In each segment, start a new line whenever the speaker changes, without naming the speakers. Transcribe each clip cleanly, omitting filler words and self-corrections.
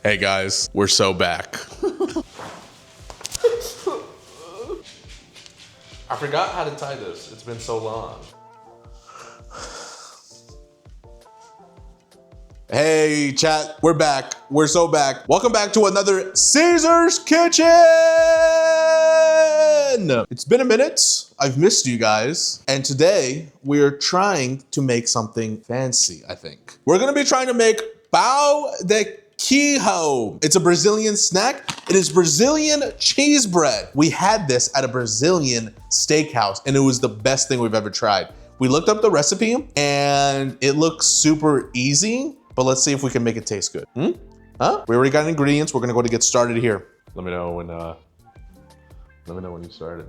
Hey guys, we're so back. I forgot how to tie this. It's been so long. Hey chat, we're back. We're so back. Welcome back to another Cesar's Kitchen! It's been a minute. I've missed you guys. And today we're trying to make something fancy, I think. We're gonna be trying to make pão de queijo. It's a Brazilian snack. It is Brazilian cheese bread. We had this at a Brazilian steakhouse and it was the best thing we've ever tried. We looked up the recipe and it looks super easy, but let's see if we can make it taste good. Huh? We already got ingredients. We're gonna go to get started here. Let me know when you started.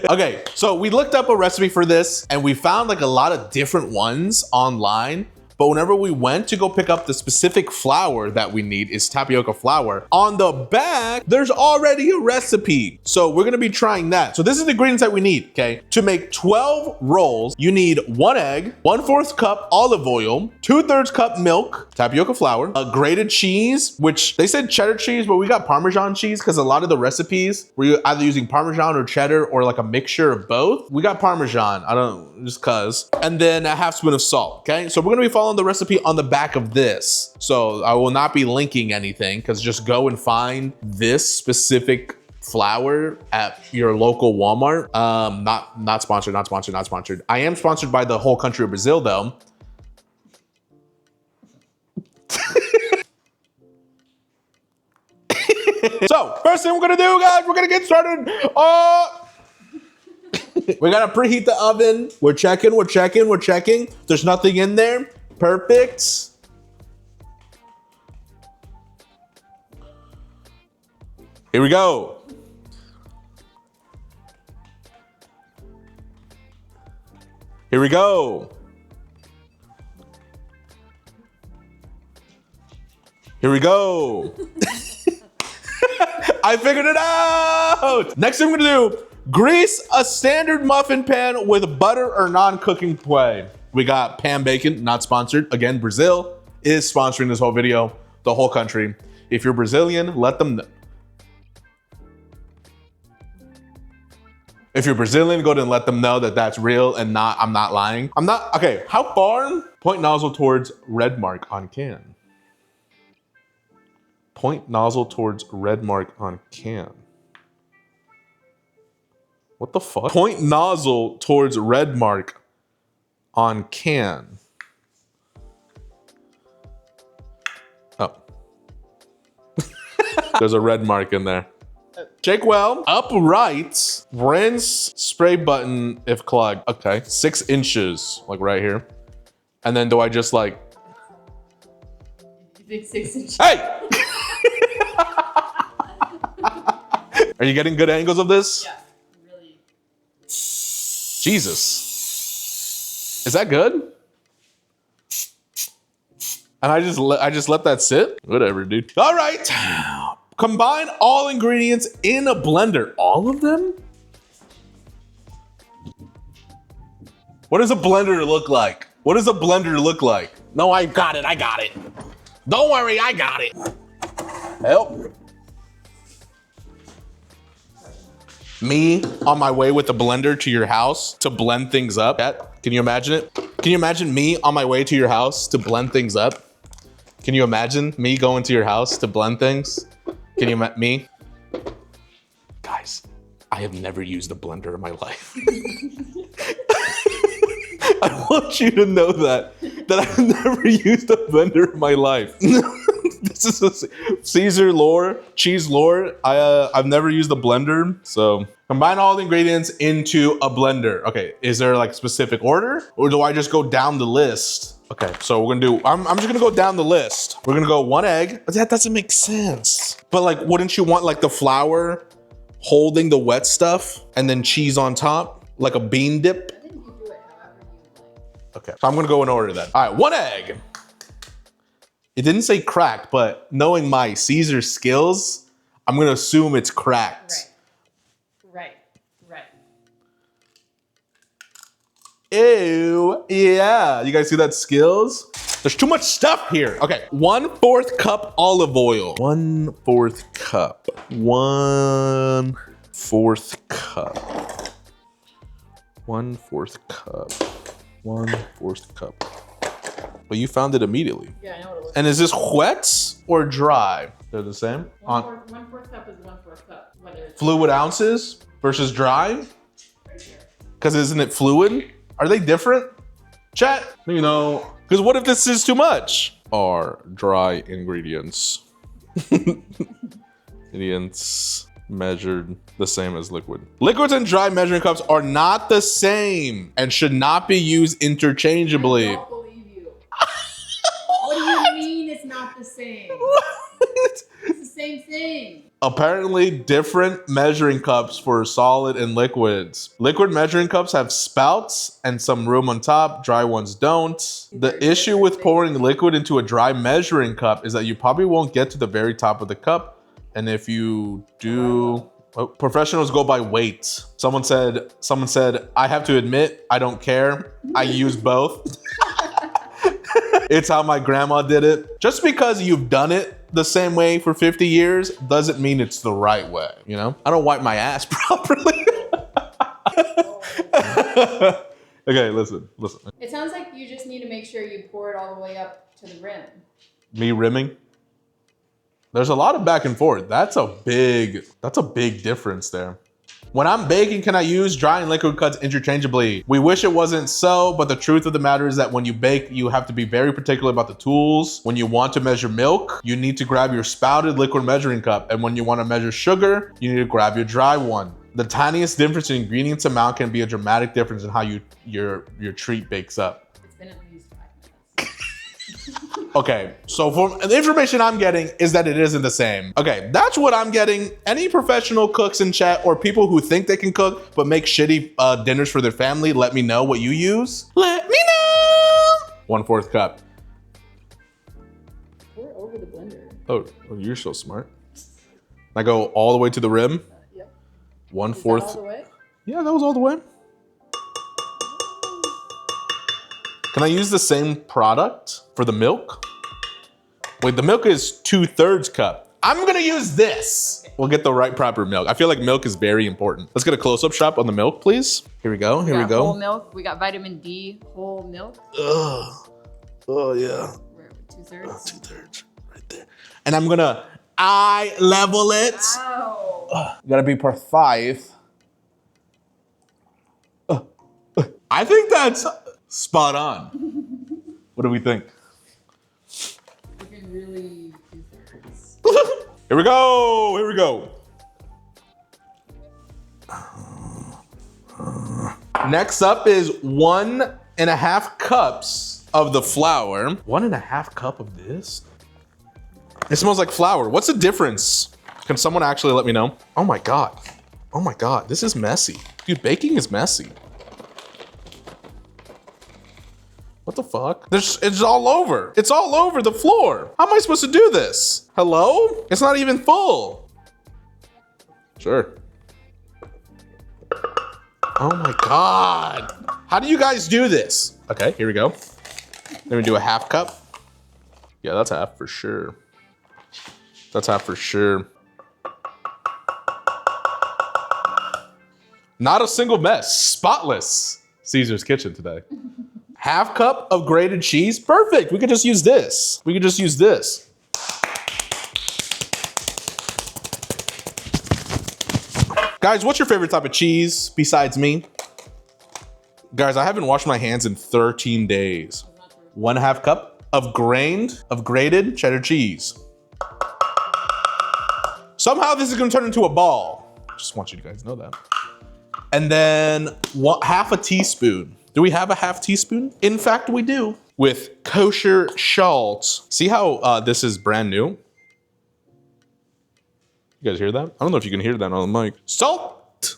Okay, so we looked up a recipe for this and we found like a lot of different ones online. But whenever we went to go pick up the specific flour that we need is tapioca flour, on the back, there's already a recipe. So we're gonna be trying that. So this is the ingredients that we need, okay? To make 12 rolls, you need 1 egg, 1/4 cup olive oil, 2/3 cup milk, tapioca flour, a grated cheese, which they said cheddar cheese, but we got Parmesan cheese because a lot of the recipes were either using Parmesan or cheddar or like a mixture of both. We got Parmesan, just cause. And then a 1/2 spoon of salt, okay? So we're gonna be following the recipe on the back of this. So I will not be linking anything because just go and find this specific flour at your local Walmart. Not sponsored, not sponsored, not sponsored. I am sponsored by the whole country of Brazil though. So first thing we're gonna do, guys, we're gonna get started. We gotta preheat the oven. We're checking, we're checking, we're checking. There's nothing in there. Perfect. Here we go. Here we go. Here we go. I figured it out. Next thing we're gonna do, grease a standard muffin pan with butter or non-cooking whey. We got pan bacon, not sponsored. Again, Brazil is sponsoring this whole video, the whole country. If you're Brazilian, let them know. If you're Brazilian, go ahead and let them know that that's real and I'm not lying. Okay, how far? Point nozzle towards red mark on can. Point nozzle towards red mark on can. What the fuck? Point nozzle towards red mark on can. Oh. There's a red mark in there. Shake well. Upright. Rinse. Spray button if clogged. Okay. 6 inches. Like right here. And then do I just like...
You think 6 inches?
Hey! Are you getting good angles of this?
Yeah. Really.
Jesus. Is that good? And I just let that sit? Whatever, dude. All right. Combine all ingredients in a blender. All of them? What does a blender look like? What does a blender look like? No, I got it. I got it. Don't worry, I got it. Help. Me on my way with a blender to your house to blend things up. Can you imagine it? Can you imagine me on my way to your house to blend things up? Can you imagine me going to your house to blend things? Can you me? Guys, I have never used a blender in my life. I want you to know that I've never used a blender in my life. This is a Cesar lore, cheese lore. I've never used a blender, so combine all the ingredients into a blender. Okay, is there like specific order, or do I just go down the list? Okay, so we're gonna do. I'm just gonna go down the list. We're gonna go 1 egg, but that doesn't make sense. But like, wouldn't you want like the flour holding the wet stuff and then cheese on top, like a bean dip?
I think you do it however you like.
Okay, so I'm gonna go in order then. All right, 1 egg. It didn't say cracked, but knowing my Cesar skills, I'm gonna assume it's cracked.
Right.
Ew, yeah. You guys see that skills? There's too much stuff here. Okay, 1/4 cup olive oil. 1/4 cup. 1/4 cup. 1/4 cup. 1/4 cup. Well, you found it immediately.
Yeah, I know what it looks
And is this wet or dry? They're the same?
like. 1/4 cup is 1/4 cup. Whether it's
Fluid ounces versus dry?
right here.
Because isn't it fluid? Are they different? Chat, you know, because what if this is too much? Are dry ingredients. Ingredients measured the same as liquid. Liquids and dry measuring cups are not the same and should not be used interchangeably.
I don't believe you. What do you mean it's not the same?
What?
It's the same thing.
Apparently different measuring cups for solid and liquids. Liquid measuring cups have spouts and some room on top. Dry ones don't. The issue with pouring liquid into a dry measuring cup is that you probably won't get to the very top of the cup. And if you do, professionals go by weight. Someone said, I have to admit, I don't care. I use both. It's how my grandma did it. Just because you've done it the same way for 50 years doesn't mean it's the right way, you know? I don't wipe my ass properly. Okay, listen.
It sounds like you just need to make sure you pour it all the way up to the rim.
Me rimming? There's a lot of back and forth. That's a big difference there. When I'm baking, can I use dry and liquid cups interchangeably? We wish it wasn't so, but the truth of the matter is that when you bake, you have to be very particular about the tools. When you want to measure milk, you need to grab your spouted liquid measuring cup. And when you want to measure sugar, you need to grab your dry one. The tiniest difference in ingredients amount can be a dramatic difference in how your treat bakes up.
It's been at least 5 minutes.
Okay, so the information I'm getting is that it isn't the same. Okay, that's what I'm getting. Any professional cooks in chat or people who think they can cook but make shitty dinners for their family, let me know what you use. Let me know. 1/4 cup.
Pour it over the blender.
Oh, you're so smart. I go all the way to the rim.
Yep.
1/4.
All the way?
Yeah, that was all the way. Can I use the same product for the milk? Wait, the milk is 2/3 cup. I'm gonna use this. We'll get the right proper milk. I feel like milk is very important. Let's get a close-up shot on the milk, please. Here we go, here we go.
Whole milk, we got vitamin D, whole milk.
Ugh. Oh yeah.
We're at 2/3.
2/3, right there. And I'm gonna eye level it.
Wow.
Gotta be precise. I think that's spot on. What do we think?
Looking really 2/3.
Here we go. Here we go. Next up is 1.5 cups of the flour. 1.5 cup of this? It smells like flour. What's the difference? Can someone actually let me know? Oh my God. Oh my God. This is messy. Dude, baking is messy. What the fuck? It's all over. It's all over the floor. How am I supposed to do this? Hello? It's not even full. Sure. Oh my God. How do you guys do this? Okay, here we go. Let me do a 1/2 cup. Yeah, that's half for sure. That's half for sure. Not a single mess. Spotless. Cesar's kitchen today. 1/2 cup of grated cheese. Perfect. We could just use this. We could just use this. Guys, what's your favorite type of cheese besides me? Guys, I haven't washed my hands in 13 days. 1/2 cup of grated cheddar cheese. Somehow this is gonna turn into a ball. Just want you guys to know that. And then 1/2 teaspoon. Do we have a 1/2 teaspoon? In fact, we do. With kosher salt. See how this is brand new? You guys hear that? I don't know if you can hear that on the mic. Salt.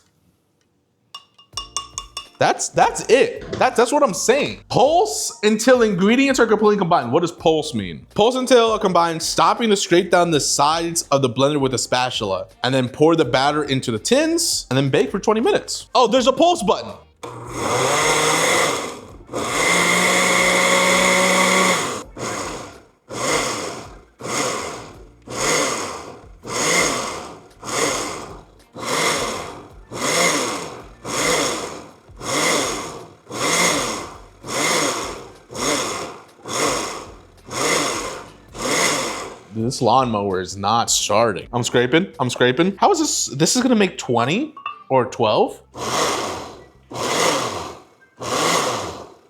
That's it. That's what I'm saying. Pulse until ingredients are completely combined. What does pulse mean? Pulse until combined, stopping to scrape down the sides of the blender with a spatula, and then pour the batter into the tins, and then bake for 20 minutes. Oh, there's a pulse button. This lawnmower is not starting. I'm scraping. I'm scraping. How is this? This is gonna make 20 or 12?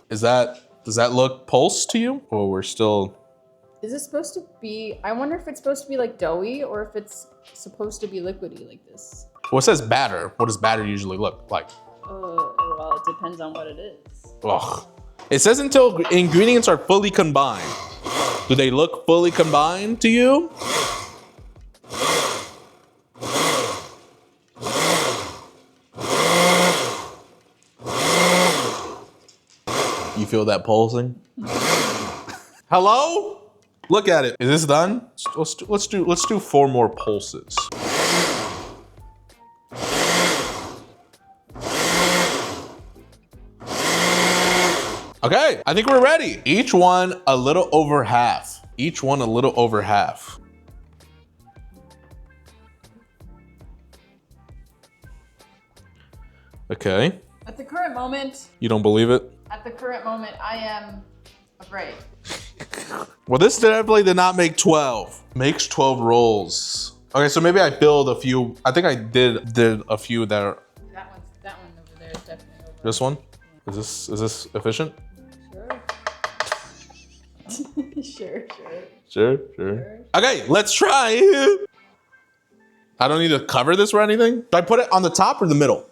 Does that look pulse to you? Or we're still...
Is it supposed to be, I wonder if it's supposed to be like doughy or if it's supposed to be liquidy like this.
Well, it says batter. What does batter usually look like?
Well, it depends on what it is.
Ugh. It says until ingredients are fully combined. Do they look fully combined to you? You feel that pulsing? Hello? Look at it. Is this done? Let's do 4 more pulses. Okay, I think we're ready. Each one a little over half. Each one a little over half. Okay.
At the current moment,
You don't believe it?
I am afraid.
Well, this definitely did not make 12. Makes 12 rolls. Okay, so maybe I filled a few. I think I did a few that are.
That one over there is definitely over.
This one? Is this efficient?
Sure.
Sure. Okay, let's try. I don't need to cover this or anything. Do I put it on the top or the middle?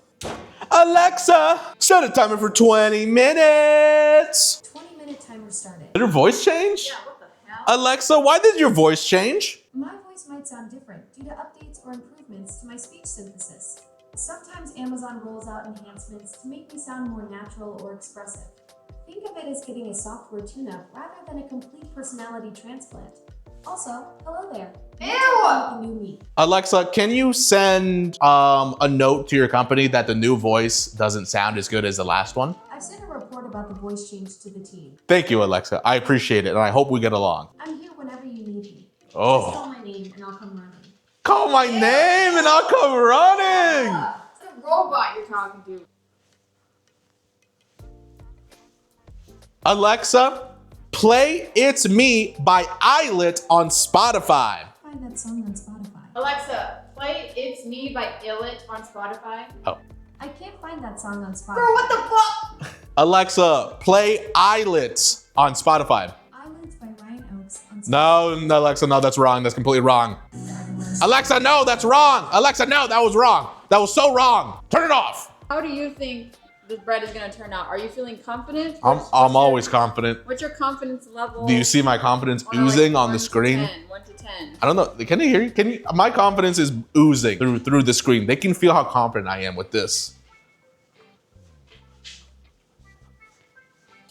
Alexa, set a timer for 20 minutes.
20-minute timer started.
Did her voice change?
Yeah, what the hell?
Alexa, why did your voice change?
My voice might sound different due to updates or improvements to my speech synthesis. Sometimes Amazon rolls out enhancements to make me sound more natural or expressive. Think of it as getting a software tune-up rather than a complete personality transplant. Also, hello there.
Ew!
New me.
Alexa, can you send a note to your company that the new voice doesn't sound as good as the last one?
I've sent a report about the voice change to the team.
Thank you, Alexa. I appreciate it, and I hope we get along.
I'm here whenever you need me. Just
Oh.
call my name and I'll come running.
Call my name and I'll come running.
It's a robot you're talking to.
Alexa, play It's Me by Islet on Spotify.
Find that song on Spotify.
Alexa, play It's Me by Illit on Spotify.
Oh.
I can't find that song on Spotify.
Bro, what the fuck?
Alexa, play Islet on Spotify.
Islands by Ryan Oakes on Spotify.
No, Alexa, no, that's wrong. That's completely wrong. Alexa, no, that's wrong. Alexa, no, that was wrong. That was so wrong. Turn it off.
How do you think the bread is gonna turn out? Are you feeling confident?
I'm always confident.
What's your confidence level?
Do you see my confidence
on a,
oozing
like,
on
1
the
to
screen?
10, 1 to 10.
I don't know. Can you hear you? Can you? My confidence is oozing through the screen. They can feel how confident I am with this.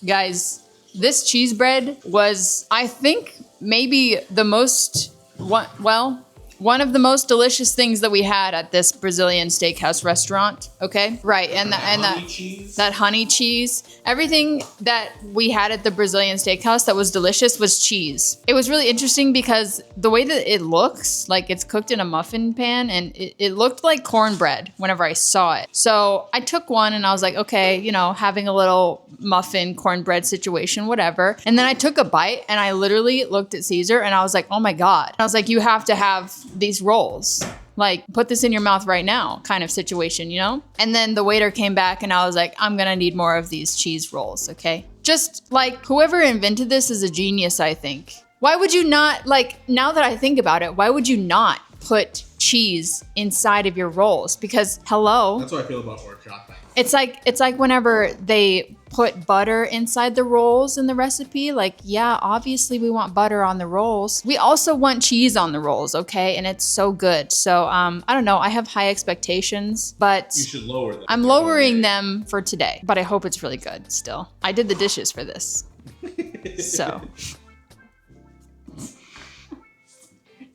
Guys, this cheese bread was, I think, maybe the most, one of the most delicious things that we had at this Brazilian steakhouse restaurant. Okay, right, and that honey cheese, everything that we had at the Brazilian steakhouse that was delicious was cheese. It was really interesting because the way that it looks, like it's cooked in a muffin pan, and it looked like cornbread whenever I saw it. So I took one and I was like, okay, you know, having a little muffin cornbread situation, whatever. And then I took a bite and I literally looked at Cesar and I was like, oh my God. I was like, you have to have these rolls. Like, put this in your mouth right now kind of situation, you know? And then the waiter came back and I was like, I'm gonna need more of these cheese rolls, okay? Just like, whoever invented this is a genius, I think. Why would you not, like, now that I think about it, why would you not put cheese inside of your rolls? Because, hello.
That's what I feel about horchata.
It's like whenever they put butter inside the rolls in the recipe, like, yeah, obviously we want butter on the rolls. We also want cheese on the rolls, okay? And it's so good. So, I don't know, I have high expectations, but
You should lower them.
I'm lowering them for today, but I hope it's really good still. I did the dishes for this, so.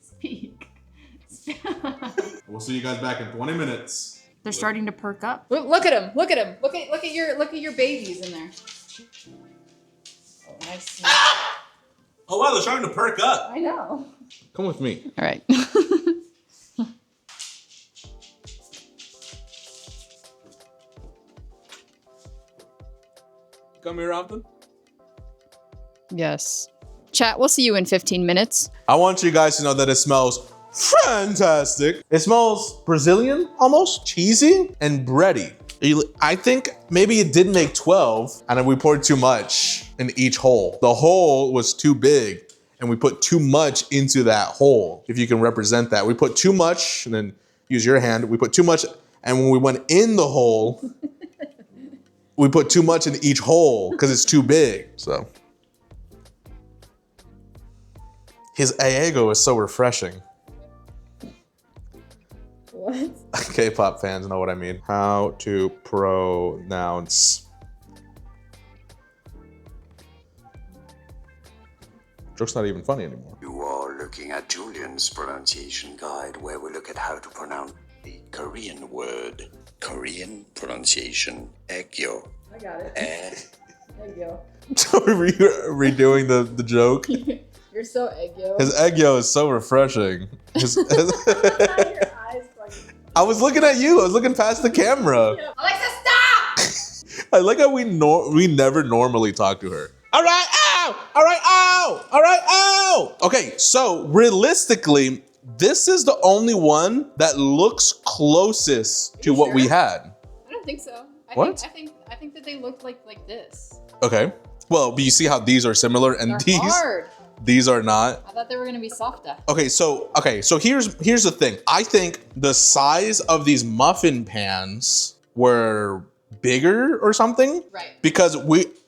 Speak.
We'll see you guys back in 20 minutes.
They're starting to perk up. Look at them. Look at them. Look at your babies in there. Oh, nice.
Oh wow, they're starting to perk up.
I know.
Come with me.
All right.
Come here often?
Yes. Chat, we'll see you in 15 minutes.
I want you guys to know that it smells fantastic. It smells Brazilian, almost cheesy and bready. I think maybe it did make 12 and then we poured too much in each hole. The hole was too big and we put too much into that hole. If you can represent that. We put too much, and then use your hand. We put too much, and when we went in the hole, we put too much in each hole because it's too big, so. His Aego is so refreshing.
What?
K-pop fans know what I mean. How to pronounce. Joke's not even funny anymore.
You are looking at Julian's pronunciation guide, where we look at how to pronounce the Korean word. Korean pronunciation, Egyo.
I got it.
Eh.
Eggyo.
So redoing the joke.
You're so eggyo.
His Egyo is so refreshing.
Your eyes fucking...
I was looking at you. I was looking past the camera.
Alexa, stop!
I like how we never normally talk to her. All right, ow! All right, ow! All right, ow! Okay, so realistically, this is the only one that looks closest to what we had.
I don't think so. I think that they look like this.
Okay. Well, but you see how these are similar and
They're hard.
These are not.
I thought they were gonna be softer.
Okay, so here's the thing. I think the size of these muffin pans were bigger or something.
Right.
Because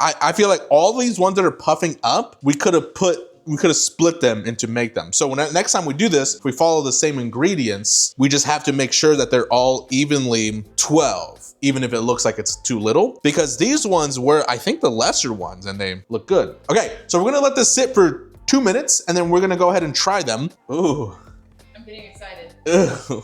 I feel like all these ones that are puffing up, we could have split them and to make them. So next time we do this, if we follow the same ingredients, we just have to make sure that they're all evenly 12, even if it looks like it's too little. Because these ones were, I think, the lesser ones and they look good. Okay, so we're gonna let this sit for 2 minutes and then we're gonna go ahead and try them. Ooh.
I'm getting excited.
Ew.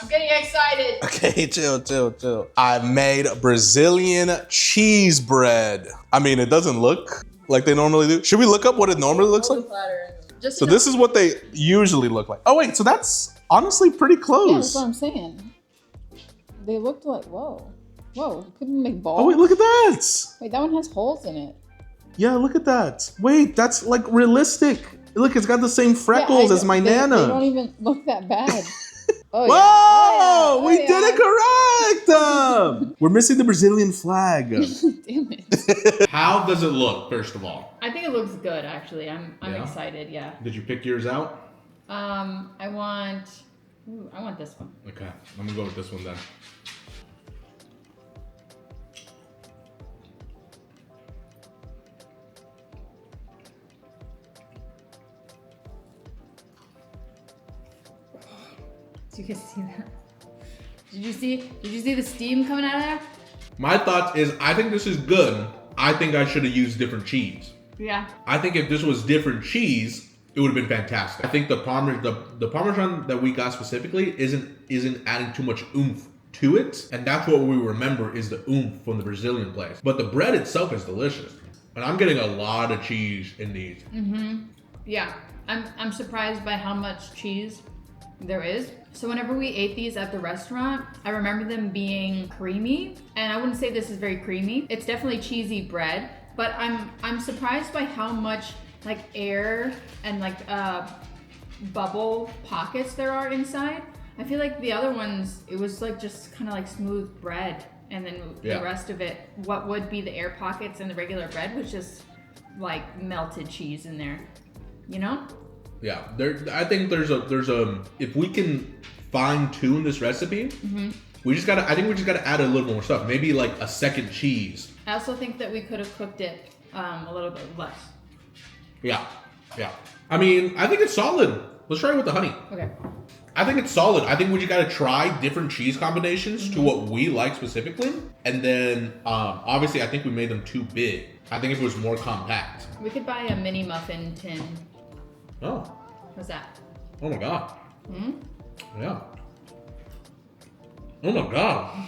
I'm getting excited.
Okay, chill. I made Brazilian cheese bread. I mean, it doesn't look like they normally do. Should we look up what it normally looks like? So this is what they usually look like. Oh wait, so that's honestly pretty close.
Yeah, that's what I'm saying. They looked like, whoa. Couldn't make balls.
Oh wait, look at that.
Wait, that one has holes in it.
Yeah, look at that. Wait, that's like realistic. Look, it's got the same freckles as my Nana.
They don't even look that bad. Oh,
Whoa,
yeah.
we did it correct. We're missing the Brazilian flag.
Damn it.
How does it look, first of all?
I think it looks good, actually. I'm
Yeah?
excited, yeah.
Did you pick yours out?
I want this one.
Okay, I'm gonna go with this one then.
Did you guys see that? Did you see the steam coming out of there?
My thoughts is, I think this is good. I think I should have used different cheese.
Yeah.
I think if this was different cheese, it would have been fantastic. I think the Parmesan that we got specifically isn't adding too much oomph to it. And that's what we remember is the oomph from the Brazilian place. But the bread itself is delicious. And I'm getting a lot of cheese in these.
Mm-hmm. Yeah. I'm surprised by how much cheese there is. So whenever we ate these at the restaurant, I remember them being creamy. And I wouldn't say this is very creamy. It's definitely cheesy bread, but I'm surprised by how much like air and like bubble pockets there are inside. I feel like the other ones, it was like just kind of like smooth bread, and then the rest of it, what would be the air pockets and the regular bread was just like melted cheese in there, you know?
Yeah, I think there's a if we can fine tune this recipe, we just gotta add a little more stuff. Maybe like a second cheese.
I also think that we could have cooked it a little bit less.
Yeah. I mean, I think it's solid. Let's try it with the honey.
Okay.
I think it's solid. I think we just gotta try different cheese combinations to what we like specifically. And then, obviously, I think we made them too big. I think if it was more compact.
We could buy a mini muffin tin.
Oh.
What's that?
Oh my God.
Hmm?
Yeah. Oh my God.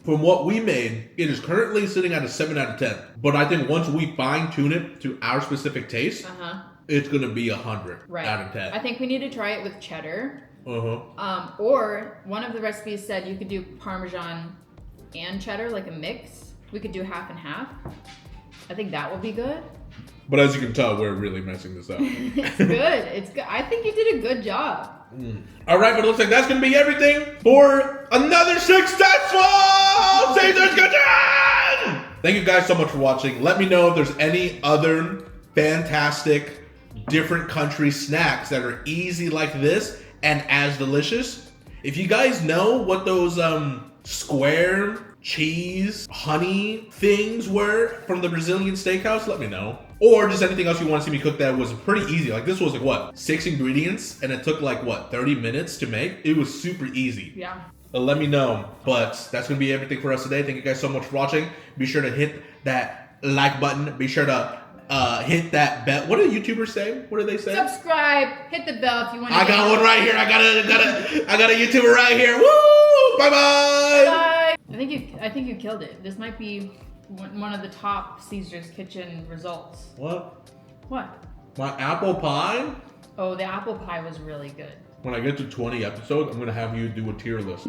From what we made, it is currently sitting at a 7 out of 10. But I think once we fine tune it to our specific taste, it's gonna be 100 out of 10.
I think we need to try it with cheddar.
Uh-huh.
Or one of the recipes said you could do Parmesan and cheddar, like a mix. We could do half and half. I think that would be good.
But as you can tell, we're really messing this up.
It's good. It's good. I think you did a good job.
All right, but it looks like that's going to be everything for another successful Cesar's Kitchen! Thank you guys so much for watching. Let me know if there's any other fantastic, different country snacks that are easy like this and as delicious. If you guys know what those square cheese honey things were from the Brazilian steakhouse, let me know. Or just anything else you want to see me cook that was pretty easy. Like this was like what, 6 ingredients, and it took like what, 30 minutes to make? It was super easy.
Yeah.
Let me know. But that's gonna be everything for us today. Thank you guys so much for watching. Be sure to hit that like button. Be sure to hit that bell. What do YouTubers say? What do they say?
Subscribe. Hit the bell if you want to.
I got one right here. I got a YouTuber right here. Woo! Bye bye.
Bye. I think you killed it. This might be one of the top Cesar's Kitchen results.
What?
What?
My apple pie?
Oh, the apple pie was really good.
When I get to 20 episodes, I'm gonna have you do a tier list.